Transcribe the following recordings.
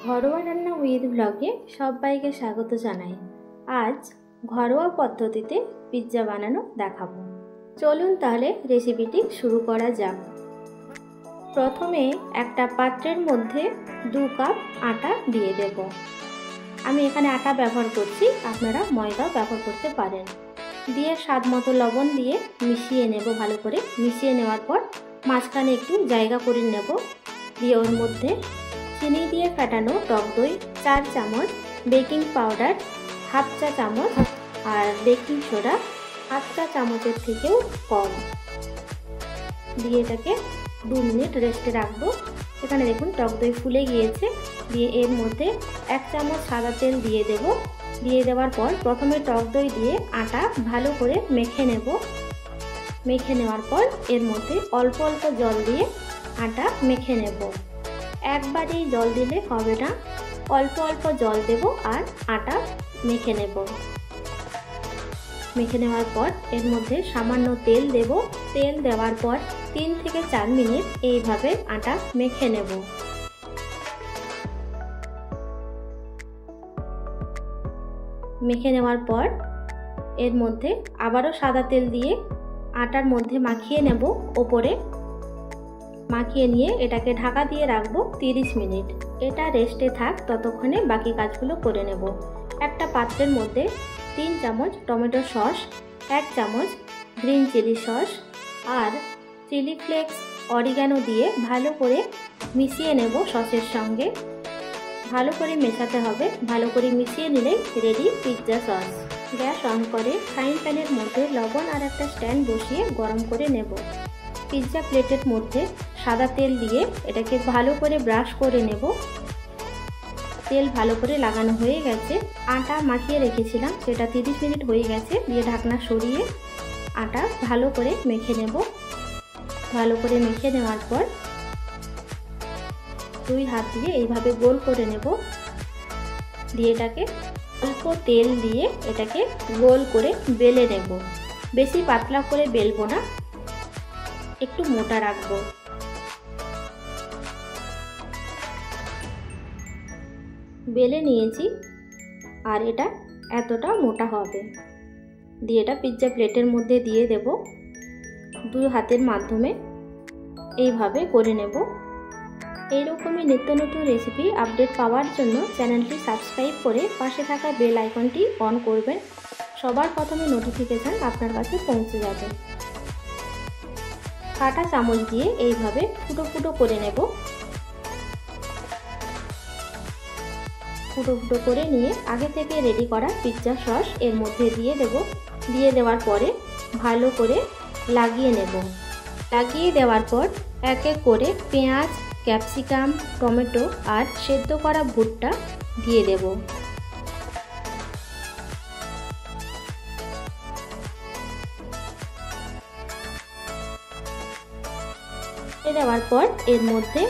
ঘরোয়া রান্না উইথ ব্লগে সবাইকে স্বাগত জানাই। আজ ঘরোয়া পদ্ধতিতে পিৎজা বানানো দেখাবো। চলুন তাহলে রেসিপিটি শুরু করা যাক। প্রথমে একটা পাত্রের মধ্যে 2 কাপ আটা দিয়ে দেব। আমি এখানে আটা ব্যবহার করছি, আপনারা ময়দাও ব্যবহার করতে পারেন। দিয়ে স্বাদ মতো লবণ দিয়ে মিশিয়ে নেব। ভালো করে মিশিয়ে নেওয়ার পর মাঝখানে একটু জায়গা করে নেব। দিয়ে ওর মধ্যে চিনি দিয়ে ফেটানো টক দই 4 চামচ, বেকিং পাউডার 1/2 চা চামচ আর বেকিং সোডা 1/2 চা চামচের থেকেও কম দিয়ে এটাকে 2 মিনিট রেস্টে রাখবো। এখানে দেখুন টক দই ফুলে গিয়েছে। দিয়ে এর মধ্যে 1 চামচ সাদা তেল দিয়ে দেব। দিয়ে দেওয়ার পর প্রথমে টক দই দিয়ে আটা ভালো করে মেখে নেব। মেখে নেওয়ার পর এর মধ্যে অল্প অল্প জল দিয়ে আটা মেখে নেব। একবারেই জল দিলে হবে না, অল্প অল্প জল দেব আর আটা মেখে নেব। মেখে নেওয়ার পর এর মধ্যে সামান্য তেল দেব। তেল দেওয়ার পর 3 থেকে 4 মিনিট এইভাবে আটা মেখে নেব। মেখে নেওয়ার পর এর মধ্যে আবারও সাদা তেল দিয়ে আটার মধ্যে মাখিয়ে নেব। ওপরে মাখিয়ে নিয়ে এটাকে ঢাকা দিয়ে রাখবো 30 মিনিট। এটা রেস্টে থাক, ততক্ষণে বাকি কাজগুলো করে নেব। একটা পাত্রের মধ্যে 3 চামচ টমেটো সস, 1 চামচ গ্রিন চিলি সস আর চিলি ফ্লেক্স অরিগানো দিয়ে ভালো করে মিশিয়ে নেব সসের সঙ্গে। ভালো করে মেশাতে হবে। ভালো করে মিশিয়ে নিলেই ready pizza sauce. Gas on করে ফ্রাইং প্যানের মধ্যে লবণ আর একটা স্ট্যান্ড বসিয়ে গরম করে নেব। পিৎজা প্লেটের মধ্যে সাদা তেল দিয়ে এটাকে ভালো করে ব্রাশ করে নেব। তেল ভালো করে লাগানো হয়ে গেছে। আটা মাখিয়ে রেখেছিলাম, সেটা 30 মিনিট হয়ে গেছে। দিয়ে ঢাকনা সরিয়ে আটা ভালো করে মেখে নেব। ভালো করে মেখে নেওয়ার পর 2 হাত দিয়ে এইভাবে গোল করে নেব। দিয়ে এটাকে অল্প তেল দিয়ে এটাকে গোল করে বেলে নেব। বেশি পাতলা করে বেলবো না, একটু মোটা রাখবো। বেলে নিয়েছি আর এটা এতটা মোটা হবে। দিয়ে এটা পিৎজা প্লেটের মধ্যে দিয়ে দেব। 2 হাতের মাধ্যমে এইভাবে করে নেব। এইরকমই নিত্য নতুন রেসিপি আপডেট পাওয়ার জন্য চ্যানেলটি সাবস্ক্রাইব করে পাশে থাকা বেল আইকনটি অন করবেন। সবার প্রথমে নোটিফিকেশান আপনার কাছে পৌঁছে যাবে। কাটা চামচ দিয়ে এইভাবে ফুটো ফুটো করে নেব। ফুটো ফুটো করে নিয়ে আগে থেকে রেডি করা পিৎজা সস এর মধ্যে দিয়ে দেব। দিয়ে দেওয়ার পরে ভালো করে লাগিয়ে নেব। লাগিয়ে দেওয়ার পর এক এক করে পেঁয়াজ, ক্যাপসিকাম, টমেটো আর সেদ্ধ করা ভুট্টা দিয়ে দেব। দেওয়ার পর এর মধ্যে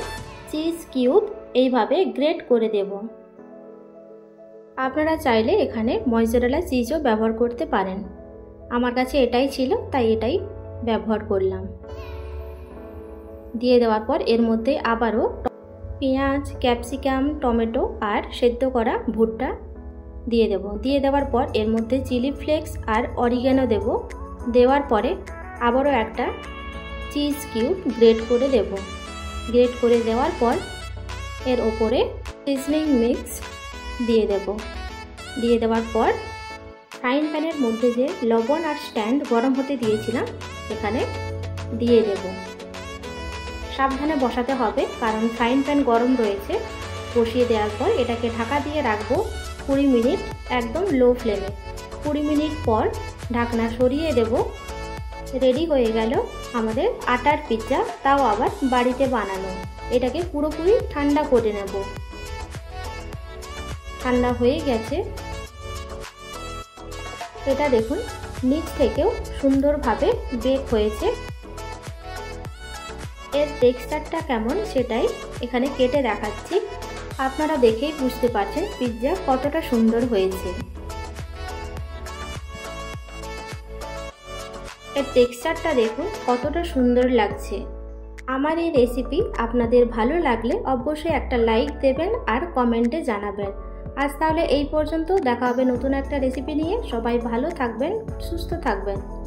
চিজ কিউব এইভাবে গ্রেট করে দেব। আপনারা চাইলে এখানে মজেরেলা চিজও ব্যবহার করতে পারেন। আমার কাছে এটাই ছিল, তাই এটাই ব্যবহার করলাম। দিয়ে দেওয়ার পর এর মধ্যে আবারও পেঁয়াজ, ক্যাপসিকাম, টমেটো আর সেদ্ধ করা ভুট্টা দিয়ে দেব। দিয়ে দেওয়ার পর এর মধ্যে চিলি ফ্লেক্স আর অরিগানো দেব। দেওয়ার পরে আবারও একটা চিজ কিউব গ্রেট করে দেব। গ্রেট করে দেওয়ার পর এর ওপরে সিজনিং মিক্স দিয়ে দেব। দিয়ে দেওয়ার পর ফ্রাইং প্যানের মধ্যে যে লবণ আর স্ট্যান্ড গরম হতে দিয়েছিলাম এখানে দিয়ে দেব। সাবধানে বসাতে হবে, কারণ ফ্রাইং প্যান গরম রয়েছে। বসিয়ে দেওয়ার পর এটাকে ঢাকা দিয়ে রাখবো 20 মিনিট একদম লো ফ্লেমে। 20 মিনিট পর ঢাকনা সরিয়ে দেব। রেডি হয়ে গেল আমাদের আটার পিৎজা, তাও আবার বাড়িতে বানানো। এটাকে পুরোপুরি ঠান্ডা করে নেব। ঠান্ডা হয়ে গেছে। এটা দেখুন নিচ থেকেও সুন্দরভাবে বেক হয়েছে। এর টেক্সচারটা কেমন সেটাই এখানে কেটে দেখাচ্ছি। আপনারা দেখেই বুঝতে পারছেন পিৎজা কতটা সুন্দর হয়েছে। এর টেক্সচারটা দেখুন কতটা সুন্দর লাগছে। আমার এই রেসিপি আপনাদের ভালো লাগলে অবশ্যই একটা লাইক দেবেন আর কমেন্টে জানাবেন। আজ তাহলে এই পর্যন্ত, দেখা হবে নতুন একটা রেসিপি নিয়ে। সবাই ভালো থাকবেন, সুস্থ থাকবেন।